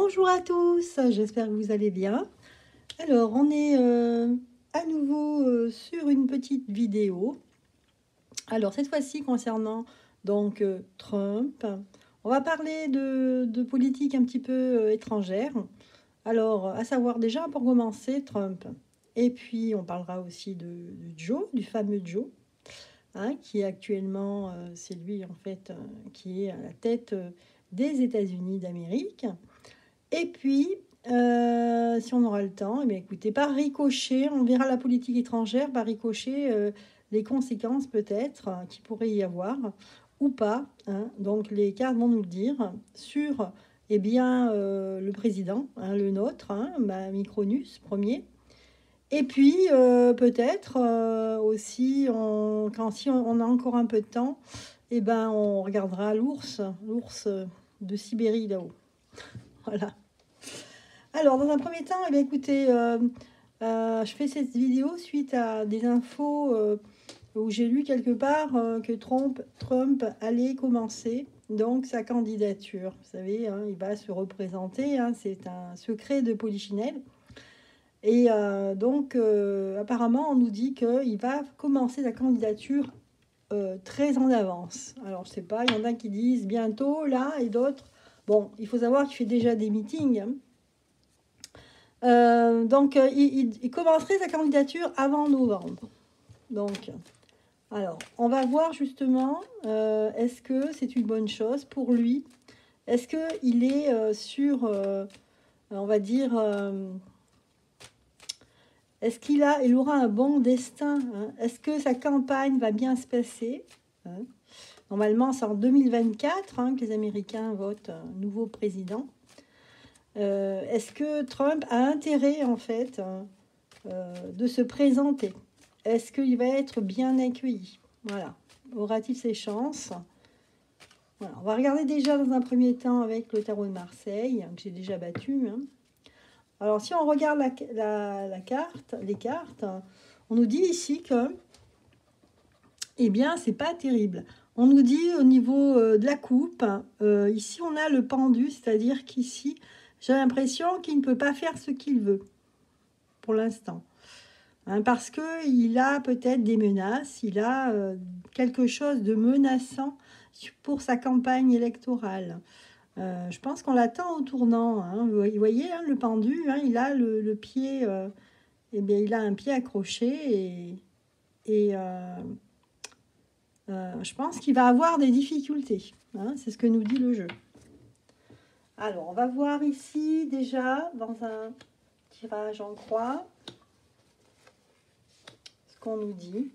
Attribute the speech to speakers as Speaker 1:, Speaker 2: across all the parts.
Speaker 1: Bonjour à tous, j'espère que vous allez bien. Alors, on est à nouveau sur une petite vidéo. Alors, cette fois-ci, concernant donc Trump, on va parler de politique un petit peu étrangère. Alors, à savoir déjà, pour commencer, Trump. Et puis, on parlera aussi de Joe, du fameux Joe, hein, qui est actuellement, c'est lui en fait, qui est à la tête des États-Unis d'Amérique. Et puis, si on aura le temps, eh bien, écoutez, par ricochet, on verra la politique étrangère, par ricochet, les conséquences peut-être qu'il pourrait y avoir ou pas, hein. Donc les cartes vont nous le dire sur eh bien, le président, hein, le nôtre, hein, Micronus, premier. Et puis peut-être aussi, si on a encore un peu de temps, eh ben, on regardera l'ours de Sibérie là-haut. Voilà. Alors, dans un premier temps, eh bien, écoutez, je fais cette vidéo suite à des infos où j'ai lu quelque part que Trump allait commencer donc sa candidature. Vous savez, hein, il va se représenter, hein, c'est un secret de Polichinelle. Et donc, apparemment, on nous dit qu'il va commencer sa candidature très en avance. Alors, je sais pas, il y en a qui disent bientôt, là, et d'autres. Bon, il faut savoir qu'il fait déjà des meetings, hein. Donc, il commencerait sa candidature avant novembre. Donc, alors, on va voir justement, est-ce que c'est une bonne chose pour lui? Est-ce qu'il est sur, on va dire, est-ce il aura un bon destin, hein? Est-ce que sa campagne va bien se passer, hein? Normalement, c'est en 2024 hein, que les Américains votent un nouveau président. Est-ce que Trump a intérêt, en fait, de se présenter? Est-ce qu'il va être bien accueilli? Voilà. Aura-t-il ses chances? Voilà. On va regarder déjà dans un premier temps avec le tarot de Marseille, que j'ai déjà battu, hein. Alors, si on regarde la carte, les cartes, on nous dit ici que, eh bien, c'est pas terrible. On nous dit au niveau de la coupe, ici on a le pendu, c'est-à-dire qu'ici, j'ai l'impression qu'il ne peut pas faire ce qu'il veut, pour l'instant. Hein, parce qu'il a peut-être des menaces, il a quelque chose de menaçant pour sa campagne électorale. Je pense qu'on l'attend au tournant, hein. Vous voyez, hein, le pendu, hein, il a le pied, eh bien, il a un pied accroché et je pense qu'il va avoir des difficultés, hein, c'est ce que nous dit le jeu. Alors, on va voir ici déjà dans un tirage en croix ce qu'on nous dit.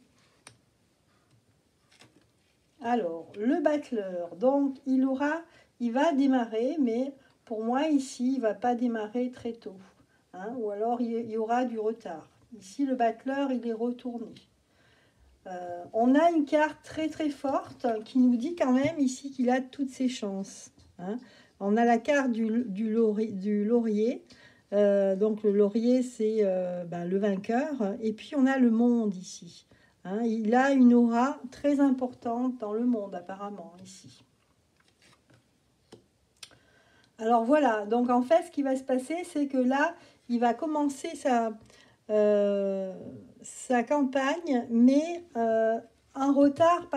Speaker 1: Alors, le battleur, donc il va démarrer, mais pour moi ici, il ne va pas démarrer très tôt, hein, ou alors il y aura du retard. Ici, le battleur, il est retourné. On a une carte très très forte qui nous dit quand même ici qu'il a toutes ses chances, hein. On a la carte du laurier. Donc le laurier, c'est le vainqueur. Et puis on a le monde ici, hein. Il a une aura très importante dans le monde apparemment ici. Alors voilà, donc en fait ce qui va se passer, c'est que là, il va commencer sa campagne, mais en retard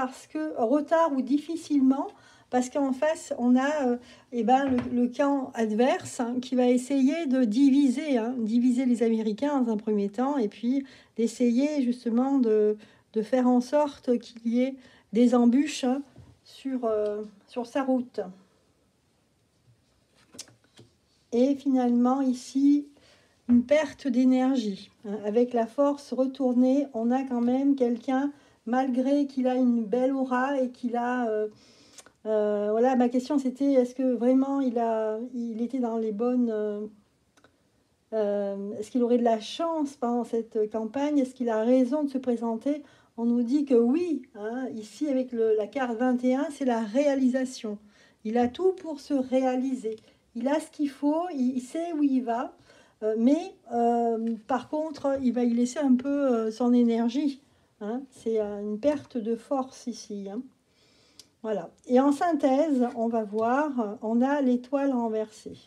Speaker 1: retard ou difficilement, parce qu'en face, on a le camp adverse, hein, qui va essayer de diviser les Américains dans un premier temps, et puis d'essayer justement de faire en sorte qu'il y ait des embûches, hein, sur sa route. Et finalement, ici, une perte d'énergie, hein. Avec la force retournée, on a quand même quelqu'un, malgré qu'il a une belle aura et qu'il a... voilà, ma question c'était, est-ce que vraiment il était dans les bonnes... est-ce qu'il aurait de la chance pendant cette campagne? Est-ce qu'il a raison de se présenter? On nous dit que oui, hein. Ici, avec la carte 21, c'est la réalisation. Il a tout pour se réaliser. Il a ce qu'il faut, il sait où il va. Mais par contre, il va y laisser un peu son énergie, hein. C'est une perte de force ici, hein. Voilà. Et en synthèse, on va voir, on a l'étoile renversée.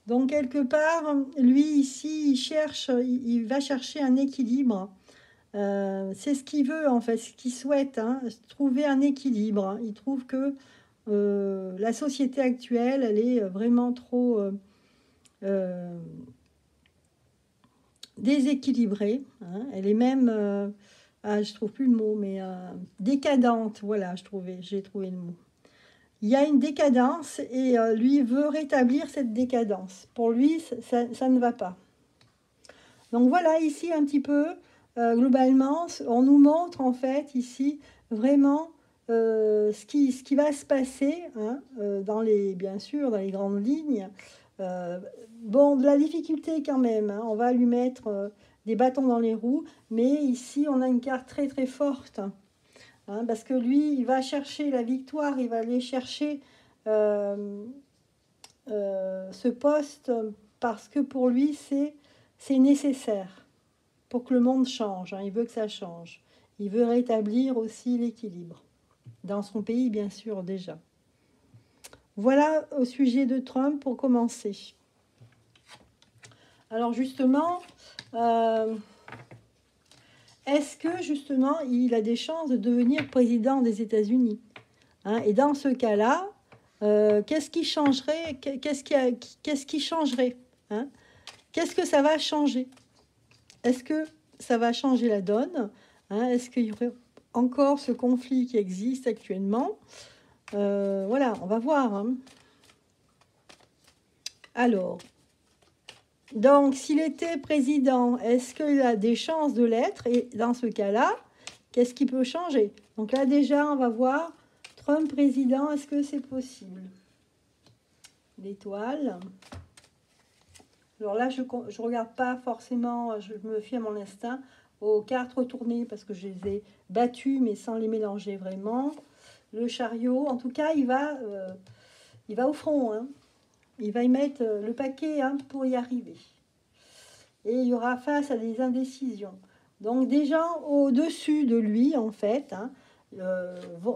Speaker 1: Donc, quelque part, lui, ici, il va chercher un équilibre. C'est ce qu'il veut, en fait, ce qu'il souhaite, hein, trouver un équilibre. Il trouve que la société actuelle, elle est vraiment trop déséquilibrée, hein. Elle est même, je trouve plus le mot, mais décadente. Voilà, j'ai trouvé le mot. Il y a une décadence et lui veut rétablir cette décadence. Pour lui, ça ne va pas. Donc voilà, ici un petit peu, globalement, on nous montre en fait ici vraiment ce qui va se passer, hein, bien sûr, dans les grandes lignes. Bon, de la difficulté quand même, hein, on va lui mettre des bâtons dans les roues, mais ici on a une carte très très forte, hein, parce que lui, il va chercher la victoire, il va aller chercher ce poste parce que pour lui, c'est nécessaire pour que le monde change, hein. Il veut que ça change. Il veut rétablir aussi l'équilibre. Dans son pays, bien sûr, déjà. Voilà au sujet de Trump pour commencer. Alors justement, est-ce que justement il a des chances de devenir président des États-Unis, hein? Et dans ce cas-là, qu'est-ce qui changerait, hein? Qu'est-ce que ça va changer? Est-ce que ça va changer la donne, hein? Est-ce qu'il y aurait encore ce conflit qui existe actuellement? Voilà, on va voir, hein. Alors, donc, s'il était président, est-ce qu'il a des chances de l'être? Et dans ce cas-là, qu'est-ce qui peut changer? Donc là, déjà, on va voir Trump président, est-ce que c'est possible? L'étoile. Alors là, je ne regarde pas forcément, je me fie à mon instinct, aux cartes retournées parce que je les ai battues, mais sans les mélanger vraiment. Le chariot, en tout cas, il va au front, hein. Il va y mettre le paquet, hein, pour y arriver. Et il y aura face à des indécisions. Donc des gens au-dessus de lui, en fait, hein,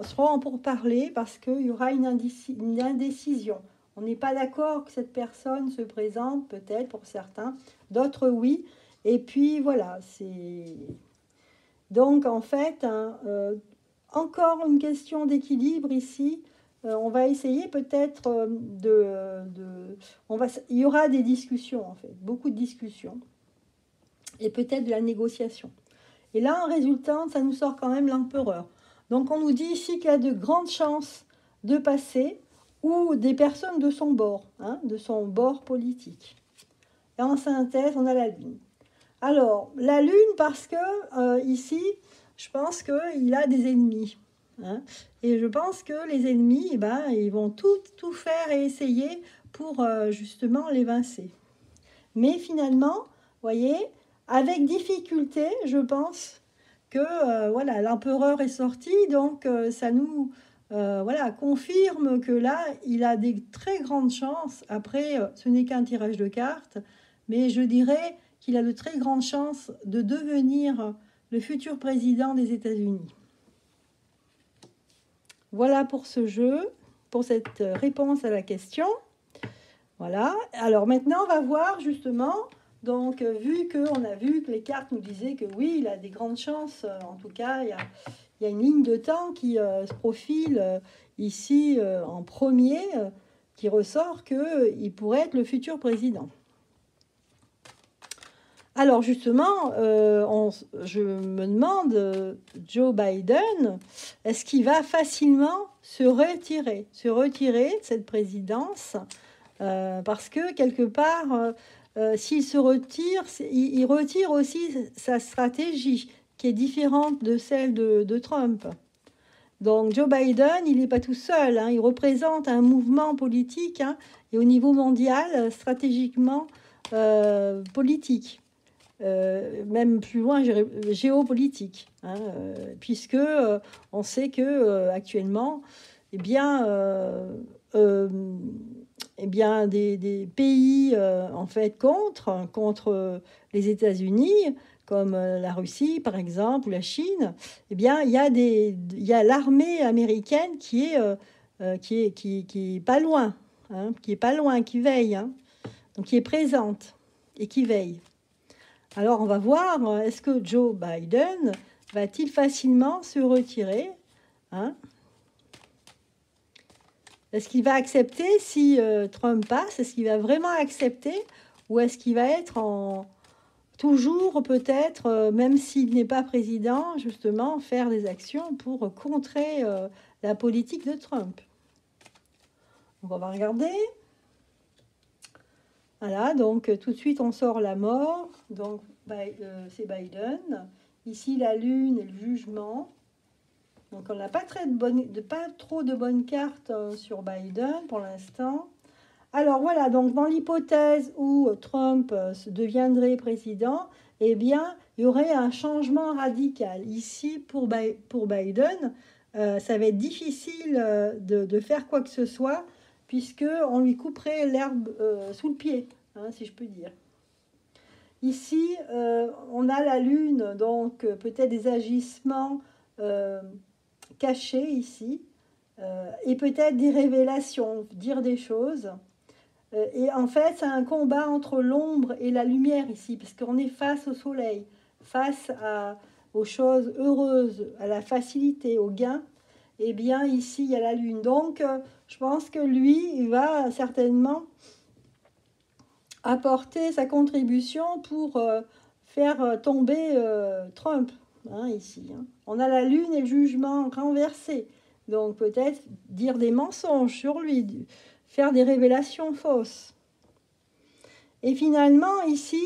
Speaker 1: seront en pourparlers parce qu'il y aura une indécision. On n'est pas d'accord que cette personne se présente, peut-être pour certains, d'autres oui. Et puis voilà, c'est... Donc en fait, hein, encore une question d'équilibre ici. On va essayer peut-être il y aura des discussions en fait, beaucoup de discussions. Et peut-être de la négociation. Et là, en résultant, ça nous sort quand même l'empereur. Donc on nous dit ici qu'il y a de grandes chances de passer ou des personnes de son bord, hein, de son bord politique. Et en synthèse, on a la Lune. Alors, la Lune, parce que ici, je pense qu'il a des ennemis, hein, et je pense que les ennemis, ils vont tout faire et essayer pour justement l'évincer. Mais finalement, vous voyez, avec difficulté, je pense que voilà, l'empereur est sorti, donc ça nous confirme que là, il a des très grandes chances. Après, ce n'est qu'un tirage de cartes, mais je dirais qu'il a de très grandes chances de devenir le futur président des États-Unis. Voilà pour ce jeu, pour cette réponse à la question. Voilà. Alors maintenant, on va voir justement, donc vu que les cartes nous disaient que oui, il a des grandes chances, en tout cas, il y a une ligne de temps qui se profile ici en premier, qui ressort qu'il pourrait être le futur président. Alors justement, je me demande, Joe Biden, est-ce qu'il va facilement se retirer de cette présidence? Parce que quelque part, s'il se retire, il retire aussi sa stratégie qui est différente de celle de Trump. Donc Joe Biden, il n'est pas tout seul, hein, il représente un mouvement politique, hein, et au niveau mondial, stratégiquement politique. Même plus loin, géopolitique, hein, puisque on sait que actuellement, des pays en fait contre les États-Unis, comme la Russie par exemple ou la Chine, il y a l'armée américaine qui est pas loin, hein, qui veille, hein. donc qui est présente et qui veille. Alors, on va voir, est-ce que Joe Biden va-t-il facilement se retirer, hein? Est-ce qu'il va accepter si Trump passe? Est-ce qu'il va vraiment accepter? Ou est-ce qu'il va être toujours peut-être, même s'il n'est pas président, justement, faire des actions pour contrer la politique de Trump? Donc, on va regarder. Voilà, donc tout de suite, on sort la mort. Donc, c'est Biden. Ici, la lune et le jugement. Donc, on n'a pas trop de bonnes cartes sur Biden pour l'instant. Alors, voilà, donc dans l'hypothèse où Trump deviendrait président, eh bien, il y aurait un changement radical. Ici, pour Biden, ça va être difficile de faire quoi que ce soit, puisqu'on lui couperait l'herbe sous le pied, hein, si je peux dire. Ici, on a la lune, donc peut-être des agissements cachés ici, et peut-être des révélations, dire des choses. Et en fait, c'est un combat entre l'ombre et la lumière ici, parce qu'on est face au soleil, face aux choses heureuses, à la facilité, au gain. Eh bien, ici, il y a la lune. Donc, je pense que lui, il va certainement apporter sa contribution pour faire tomber Trump, hein, ici. Hein. On a la lune et le jugement renversé. Donc, peut-être dire des mensonges sur lui, faire des révélations fausses. Et finalement, ici,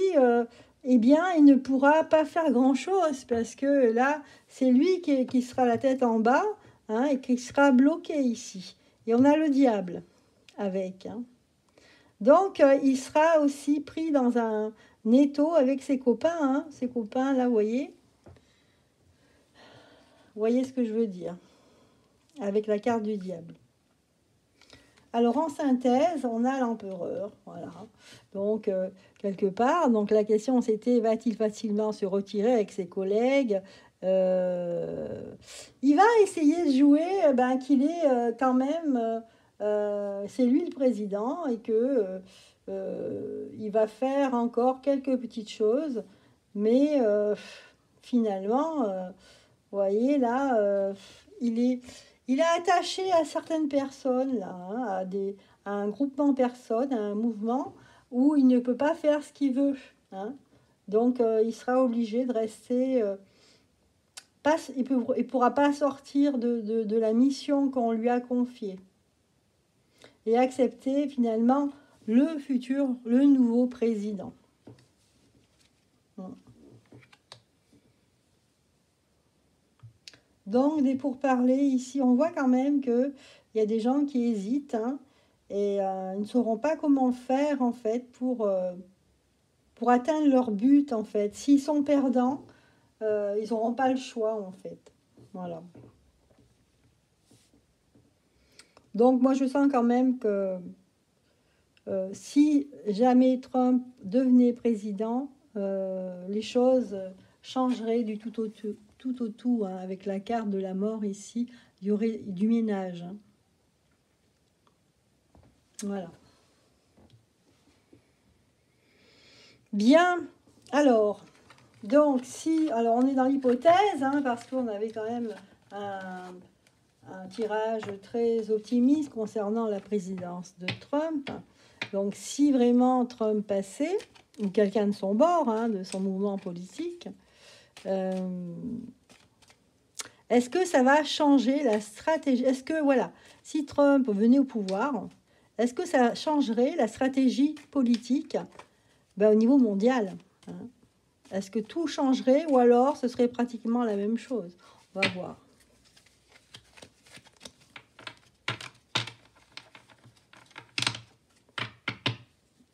Speaker 1: eh bien, il ne pourra pas faire grand-chose, parce que là, c'est lui qui sera la tête en bas, hein, et qui sera bloqué ici. Et on a le diable avec. Hein. Donc, il sera aussi pris dans un étau avec ses copains. Hein, ses copains, là, vous voyez. Vous voyez ce que je veux dire, avec la carte du diable. Alors, en synthèse, on a l'empereur, voilà. Donc, quelque part, donc la question c'était, va-t-il facilement se retirer avec ses collègues? Il va essayer de jouer qu'il est quand même, c'est lui le président et que il va faire encore quelques petites choses, mais finalement, vous voyez là, il est attaché à certaines personnes, là, hein, à un groupement de personnes, à un mouvement où il ne peut pas faire ce qu'il veut. Hein. Donc, il sera obligé de rester... il ne pourra pas sortir de la mission qu'on lui a confiée. Et accepter finalement le nouveau président. Donc, des pourparlers ici, on voit quand même qu'il y a des gens qui hésitent, hein, et ils ne sauront pas comment faire, en fait, pour atteindre leur but, en fait. S'ils sont perdants, ils n'auront pas le choix, en fait. Voilà. Donc, moi, je sens quand même que si jamais Trump devenait président, les choses changeraient du tout au tout, hein, avec la carte de la mort ici, il y aurait du ménage. Hein. Voilà. Bien, alors, donc alors on est dans l'hypothèse, hein, parce qu'on avait quand même un tirage très optimiste concernant la présidence de Trump. Donc, si vraiment Trump passait, ou quelqu'un de son bord, hein, de son mouvement politique, est-ce que ça va changer la stratégie? Est-ce que, voilà, si Trump venait au pouvoir, est-ce que ça changerait la stratégie politique au niveau mondial? Hein? Est-ce que tout changerait ou alors ce serait pratiquement la même chose? On va voir.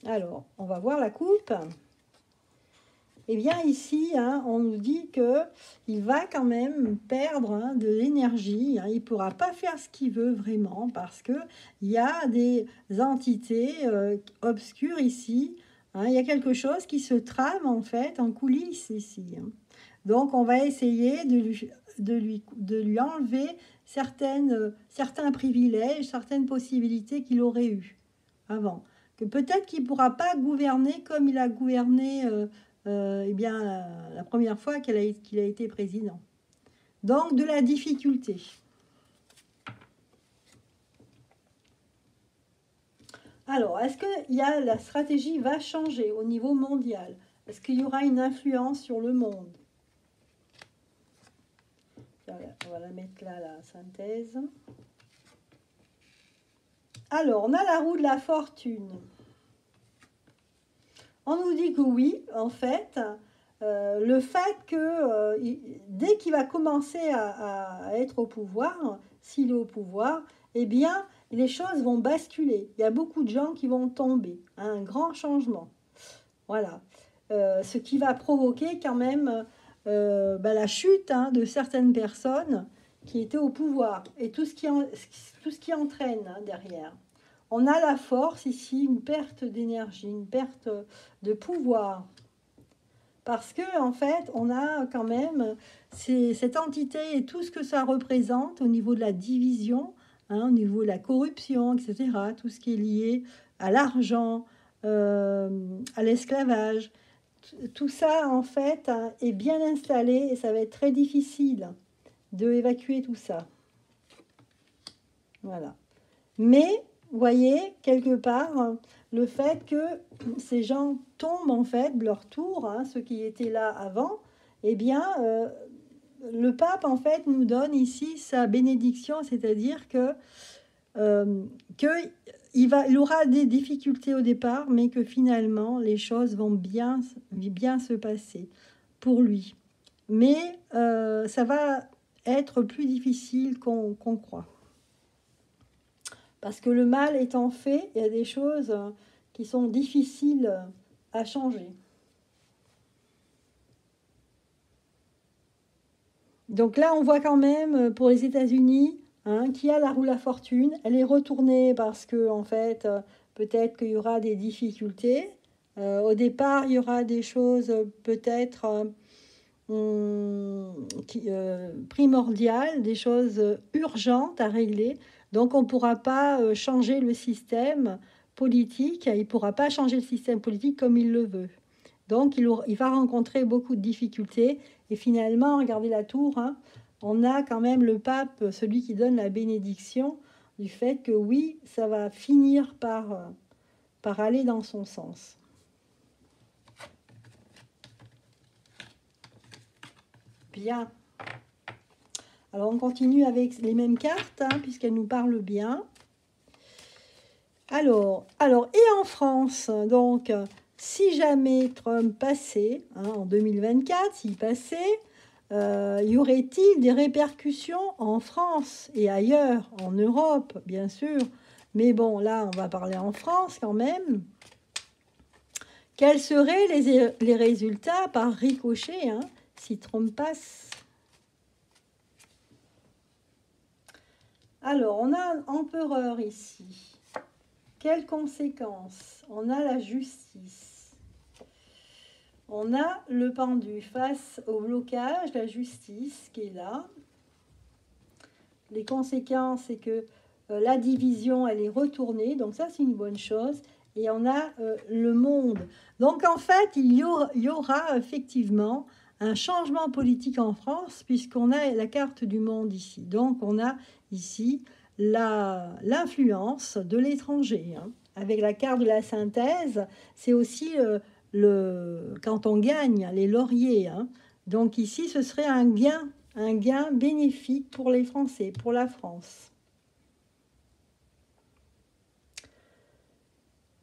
Speaker 1: Alors, on va voir la coupe. Eh bien, ici, hein, on nous dit qu'il va quand même perdre, hein, de l'énergie. Hein. Il ne pourra pas faire ce qu'il veut vraiment parce qu'il y a des entités obscures ici. Hein. Il y a quelque chose qui se trame, en fait, en coulisses ici. Hein. Donc, on va essayer de lui enlever certains privilèges, certaines possibilités qu'il aurait eues avant. que peut-être qu'il ne pourra pas gouverner comme il a gouverné eh bien, la première fois qu'il a été président. Donc, de la difficulté. Alors, est-ce que la stratégie va changer au niveau mondial? Est-ce qu'il y aura une influence sur le monde? On va la mettre là, la synthèse. Alors, on a la roue de la fortune. On nous dit que oui, en fait, le fait que dès qu'il va commencer à être au pouvoir, s'il est au pouvoir, eh bien, les choses vont basculer. Il y a beaucoup de gens qui vont tomber. Un grand changement. Voilà. Ce qui va provoquer quand même la chute de certaines personnes qui étaient au pouvoir. Et tout ce qui entraîne derrière. On a la force ici, une perte d'énergie, une perte de pouvoir. Parce que en fait, on a quand même cette entité et tout ce que ça représente au niveau de la division, au niveau de la corruption, etc. Tout ce qui est lié à l'argent, à l'esclavage. Tout ça, en fait, est bien installé et ça va être très difficile d'évacuer tout ça. Voilà. Mais, vous voyez, quelque part, le fait que ces gens tombent, en fait, de leur tour, ceux qui étaient là avant, eh bien, le pape, en fait, nous donne ici sa bénédiction, c'est-à-dire que il aura des difficultés au départ, mais que finalement, les choses vont bien se passer pour lui. Mais ça va être plus difficile qu'on croit. Parce que le mal étant fait, il y a des choses qui sont difficiles à changer. Donc là, on voit quand même, pour les États-Unis, qui a la roue de la fortune. Elle est retournée parce que, en fait, peut-être qu'il y aura des difficultés. Au départ, il y aura des choses peut-être primordiales, des choses urgentes à régler. Donc, on ne pourra pas changer le système politique. Il ne pourra pas changer le système politique comme il le veut. Donc, il va rencontrer beaucoup de difficultés. Et finalement, regardez la tour, on a quand même le pape, celui qui donne la bénédiction, du fait que oui, ça va finir par aller dans son sens. Bien. Alors, on continue avec les mêmes cartes, puisqu'elles nous parlent bien. Alors, et en France, donc, si jamais Trump passait, en 2024, s'il passait, y aurait-il des répercussions en France et ailleurs, en Europe, bien sûr. Mais bon, là, on va parler en France quand même. Quels seraient les résultats par ricochet si Trump passe? Alors, on a un empereur ici. Quelles conséquences? On a la justice. On a le pendu face au blocage, la justice qui est là. Les conséquences, c'est que la division, elle est retournée. Donc ça, c'est une bonne chose. Et on a le monde. Donc en fait, il y aura effectivement un changement politique en France, puisqu'on a la carte du monde ici. Donc on a ici l'influence de l'étranger. Avec la carte de la synthèse, c'est aussi quand on gagne les lauriers. Donc ici, ce serait un gain bénéfique pour les Français, pour la France.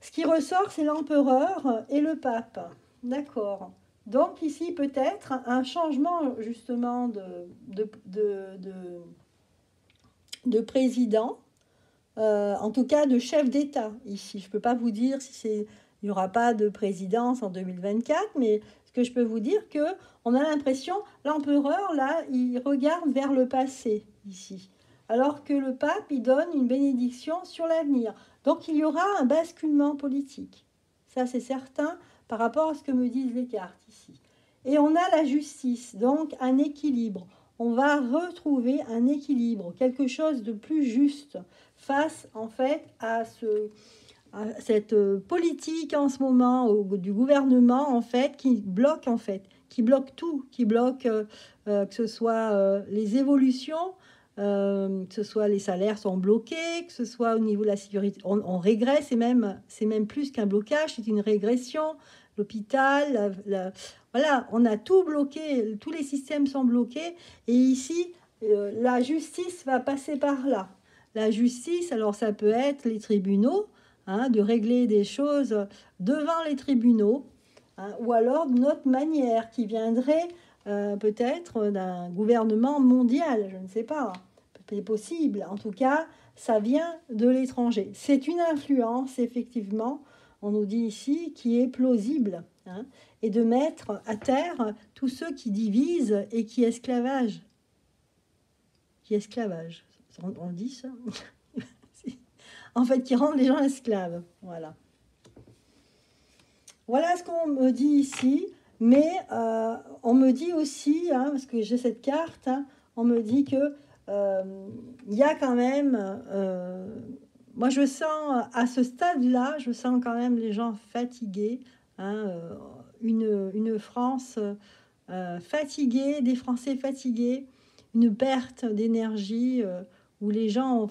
Speaker 1: Ce qui ressort, c'est l'empereur et le pape. D'accord. Donc ici, peut-être un changement justement de président, en tout cas de chef d'État ici. Je ne peux pas vous dire il n'y aura pas de présidence en 2024, mais ce que je peux vous dire, qu'on a l'impression, l'empereur, là, il regarde vers le passé ici, alors que le pape, il donne une bénédiction sur l'avenir. Donc il y aura un basculement politique. Ça, c'est certain par rapport à ce que me disent les cartes ici. Et on a la justice, donc un équilibre. On va retrouver un équilibre, quelque chose de plus juste face en fait à cette politique en ce moment du gouvernement, en fait, qui bloque, tout, qui bloque que ce soit les évolutions, que ce soit les salaires sont bloqués, que ce soit au niveau de la sécurité, on régresse, c'est même plus qu'un blocage, c'est une régression. L'hôpital, voilà, on a tout bloqué, tous les systèmes sont bloqués, et ici, la justice va passer par là. La justice, alors ça peut être les tribunaux, hein, de régler des choses devant les tribunaux, hein, ou alors d'une autre manière qui viendrait peut-être d'un gouvernement mondial, je ne sais pas, c'est possible. En tout cas, ça vient de l'étranger. C'est une influence, effectivement, on nous dit ici, qui est plausible, hein, et de mettre à terre tous ceux qui divisent et qui esclavagent. On dit ça. En fait, qui rendent les gens esclaves. Voilà. Voilà ce qu'on me dit ici. Mais on me dit aussi, hein, parce que j'ai cette carte, hein, on me dit que y a quand même... moi, je sens, à ce stade-là, je sens quand même les gens fatigués. Hein, une France fatiguée, des Français fatigués, une perte d'énergie où les gens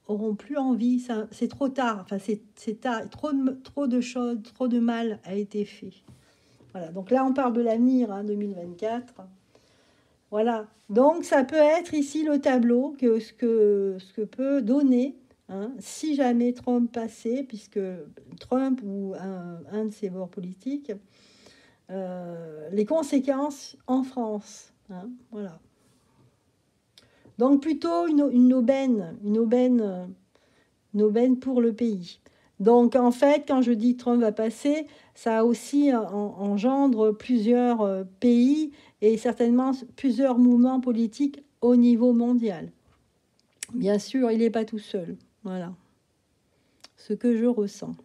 Speaker 1: auront plus envie, c'est trop tard, enfin c'est tard, trop de choses, trop de mal a été fait. Voilà, donc là on parle de l'avenir, hein, 2024. Voilà, donc ça peut être ici le tableau que ce que peut donner, hein, si jamais Trump passait, puisque Trump ou un de ses bords politiques, les conséquences en France, hein, voilà. Donc plutôt une aubaine pour le pays. Donc en fait, quand je dis Trump va passer, ça aussi engendre plusieurs pays et certainement plusieurs mouvements politiques au niveau mondial. Bien sûr, il n'est pas tout seul. Voilà ce que je ressens.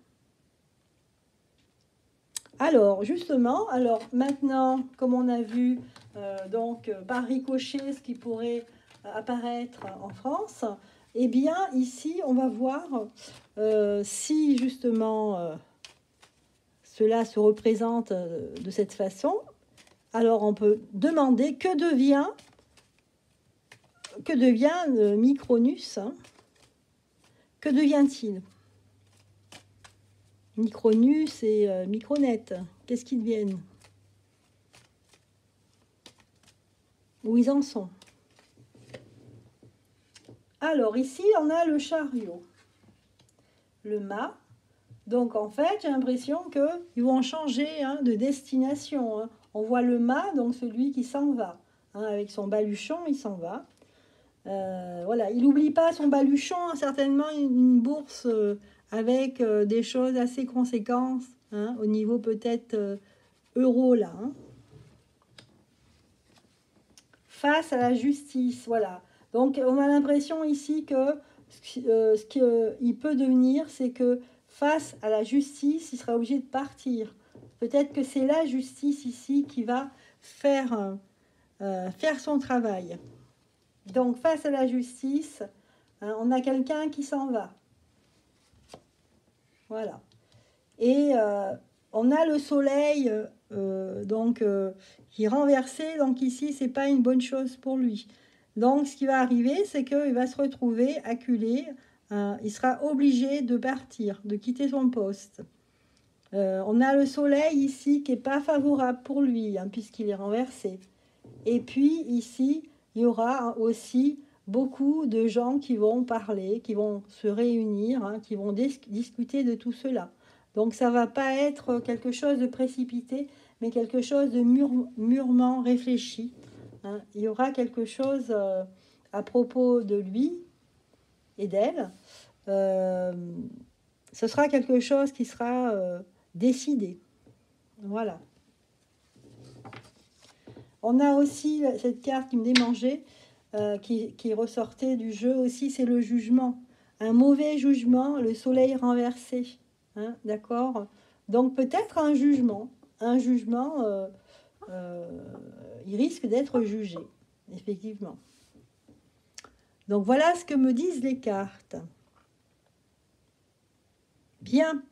Speaker 1: Alors justement, maintenant, comme on a vu par ricochet ce qui pourrait apparaître en France, eh bien ici on va voir si justement cela se représente de cette façon. Alors on peut demander que devient Micronus, hein, que devient-il? Micronus et Micronet, qu'est-ce qu'ils deviennent? Où ils en sont? Alors ici, on a le chariot, le mât. Donc en fait, j'ai l'impression qu'ils vont changer, hein, de destination. Hein. On voit le mât, donc celui qui s'en va. Hein, avec son baluchon, il s'en va. Voilà, il n'oublie pas son baluchon, hein, certainement une bourse avec des choses assez conséquentes, hein, au niveau peut-être euro là. Hein. Face à la justice, voilà. Donc on a l'impression ici que ce qu'il peut devenir, c'est que face à la justice, il sera obligé de partir. Peut-être que c'est la justice ici qui va faire son travail. Donc face à la justice, hein, on a quelqu'un qui s'en va. Voilà. Et on a le soleil qui est renversé. Donc ici, c'est pas une bonne chose pour lui. Donc ce qui va arriver, c'est qu'il va se retrouver acculé. Il sera obligé de partir, de quitter son poste. On a le soleil ici qui n'est pas favorable pour lui, hein, puisqu'il est renversé. Et puis ici, il y aura aussi beaucoup de gens qui vont parler, qui vont se réunir, hein, qui vont discuter de tout cela. Donc ça ne va pas être quelque chose de précipité, mais quelque chose de mûrement réfléchi. Hein. Il y aura quelque chose à propos de lui et d'elle. Ce sera quelque chose qui sera décidé. Voilà. On a aussi cette carte qui me démangeait, qui ressortait du jeu aussi, c'est le jugement. Un mauvais jugement, le soleil renversé. Hein, d'accord? Donc peut-être un jugement. Il risque d'être jugé, effectivement. Donc voilà ce que me disent les cartes. Bien.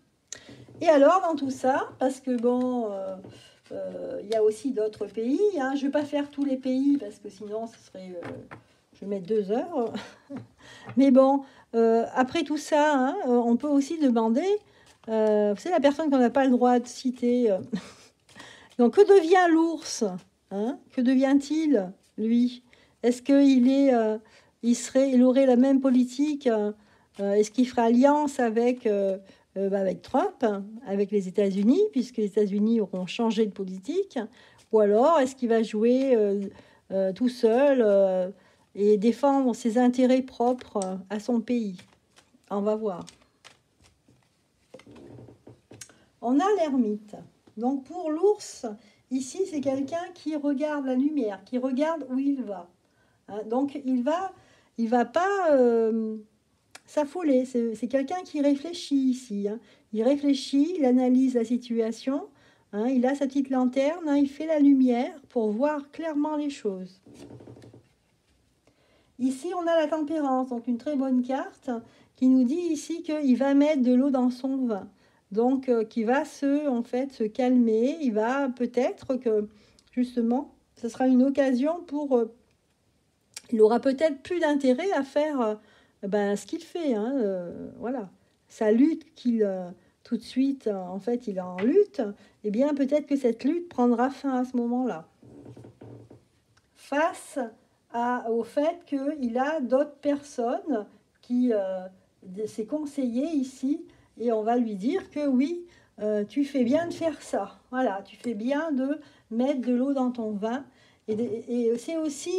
Speaker 1: Et alors, dans tout ça, parce que bon, il y a aussi d'autres pays, hein, je ne vais pas faire tous les pays, parce que sinon, ce serait... je vais mettre 2 heures. Mais bon, après tout ça, hein, on peut aussi demander, vous savez, la personne qu'on n'a pas le droit de citer. Donc, que devient l'ours, hein? Que devient-il, lui? Est-ce qu'il il aurait la même politique? Est-ce qu'il ferait alliance avec Trump, hein, avec les États-Unis, puisque les États-Unis auront changé de politique? Ou alors, est-ce qu'il va jouer tout seul et défendre ses intérêts propres à son pays? On va voir. On a l'ermite. Donc pour l'ours, ici c'est quelqu'un qui regarde la lumière, qui regarde où il va. Hein, donc il va pas s'affoler. C'est quelqu'un qui réfléchit ici. Hein. Il réfléchit, il analyse la situation. Hein, il a sa petite lanterne, hein, il fait la lumière pour voir clairement les choses. Ici, on a la tempérance, donc une très bonne carte qui nous dit ici qu'il va mettre de l'eau dans son vin. Donc, qui va se calmer. Il va peut-être que, justement, ce sera une occasion pour... il aura peut-être plus d'intérêt à faire ce qu'il fait. Hein, voilà. Sa lutte tout de suite, en fait, il est en lutte. Eh bien, peut-être que cette lutte prendra fin à ce moment-là. Face au fait qu'il a d'autres personnes ses conseillers ici, et on va lui dire que oui, tu fais bien de faire ça. Voilà, tu fais bien de mettre de l'eau dans ton vin. Et c'est aussi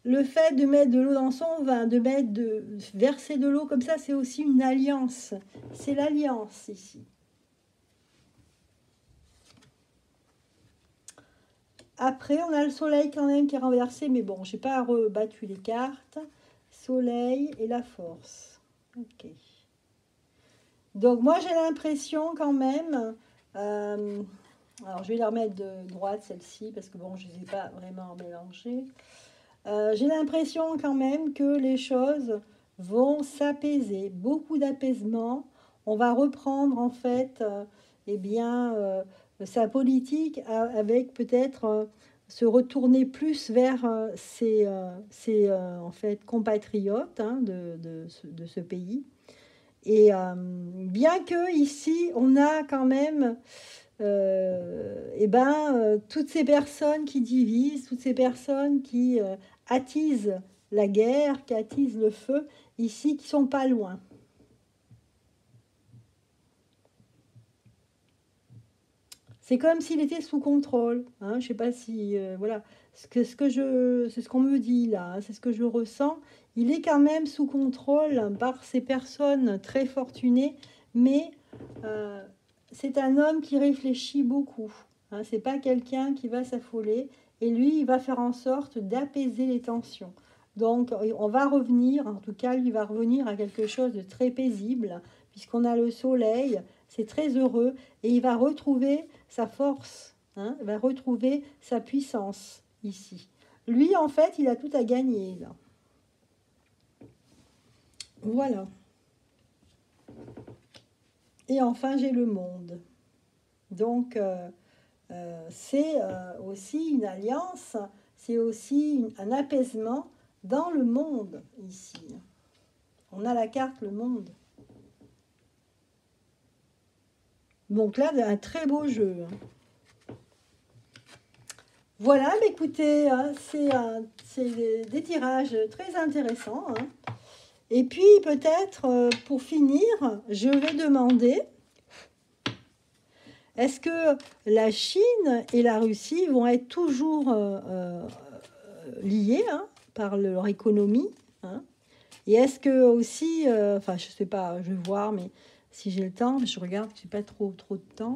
Speaker 1: le fait de mettre de l'eau dans son vin, de verser de l'eau comme ça, c'est aussi une alliance. C'est l'alliance ici. Après, on a le soleil quand même qui est renversé, mais bon, je n'ai pas rebattu les cartes. Soleil et la force. Ok. Donc, moi, j'ai l'impression quand même... alors, je vais la remettre de droite, celle-ci, parce que bon, je ne les ai pas vraiment mélangées. J'ai l'impression quand même que les choses vont s'apaiser. Beaucoup d'apaisement. On va reprendre, en fait, sa politique avec peut-être se retourner plus vers ses en fait, compatriotes hein, de ce pays. Et bien que ici, on a quand même toutes ces personnes qui divisent, toutes ces personnes qui attisent la guerre, qui attisent le feu, ici, qui sont pas loin. C'est comme s'il était sous contrôle. Hein, je sais pas si... voilà. C'est ce qu'on me dit là, hein, c'est ce que je ressens. Il est quand même sous contrôle par ces personnes très fortunées, mais c'est un homme qui réfléchit beaucoup. Hein, c'est pas quelqu'un qui va s'affoler. Et lui, il va faire en sorte d'apaiser les tensions. Donc, on va revenir, en tout cas, lui va revenir à quelque chose de très paisible, puisqu'on a le soleil, c'est très heureux, et il va retrouver sa force, hein, il va retrouver sa puissance ici. Lui, en fait, il a tout à gagner, là. Voilà. Et enfin, j'ai le monde. Donc, c'est aussi une alliance, c'est aussi un apaisement dans le monde, ici. On a la carte le monde. Donc là, un très beau jeu. Voilà, mais écoutez, hein, c'est des tirages très intéressants. Hein. Et puis, peut-être, pour finir, je vais demander, est-ce que la Chine et la Russie vont être toujours liées hein, par leur économie hein, et est-ce que aussi, enfin, je sais pas, je vais voir, mais si j'ai le temps, je regarde, j'ai pas trop de temps.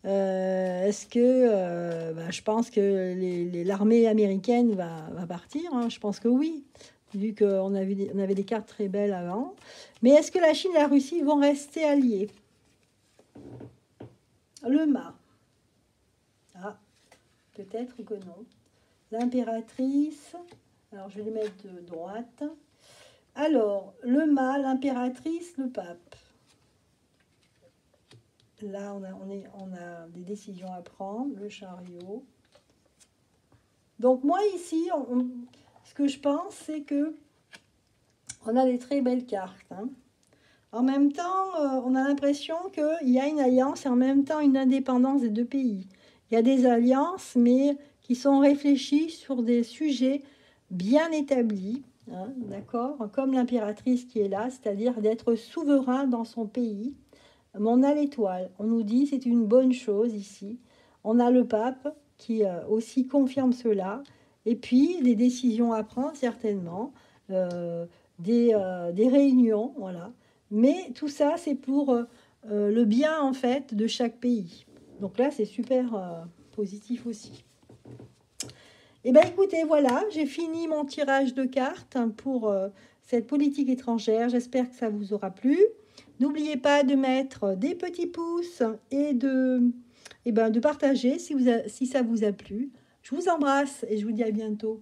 Speaker 1: Est-ce que je pense que l'armée américaine va partir hein, je pense que oui, vu qu'on avait des cartes très belles avant. Mais est-ce que la Chine et la Russie vont rester alliés? Le mât. Ah, peut-être que non. L'impératrice. Alors, je vais les mettre de droite. Alors, le mât, l'impératrice, le pape. là, on a des décisions à prendre, le chariot. Donc moi ici, ce que je pense, c'est que on a des très belles cartes. Hein. En même temps, on a l'impression qu'il y a une alliance et en même temps une indépendance des deux pays. Il y a des alliances, mais qui sont réfléchies sur des sujets bien établis, hein, d'accord, comme l'impératrice qui est là, c'est-à-dire d'être souverain dans son pays. Mais on a l'étoile, on nous dit c'est une bonne chose ici. On a le pape qui aussi confirme cela. Et puis des décisions à prendre certainement, des réunions, voilà. Mais tout ça, c'est pour le bien en fait de chaque pays. Donc là, c'est super positif aussi. Et bien écoutez, voilà, j'ai fini mon tirage de cartes pour cette politique étrangère. J'espère que ça vous aura plu. N'oubliez pas de mettre des petits pouces et de partager si ça vous a plu. Je vous embrasse et je vous dis à bientôt.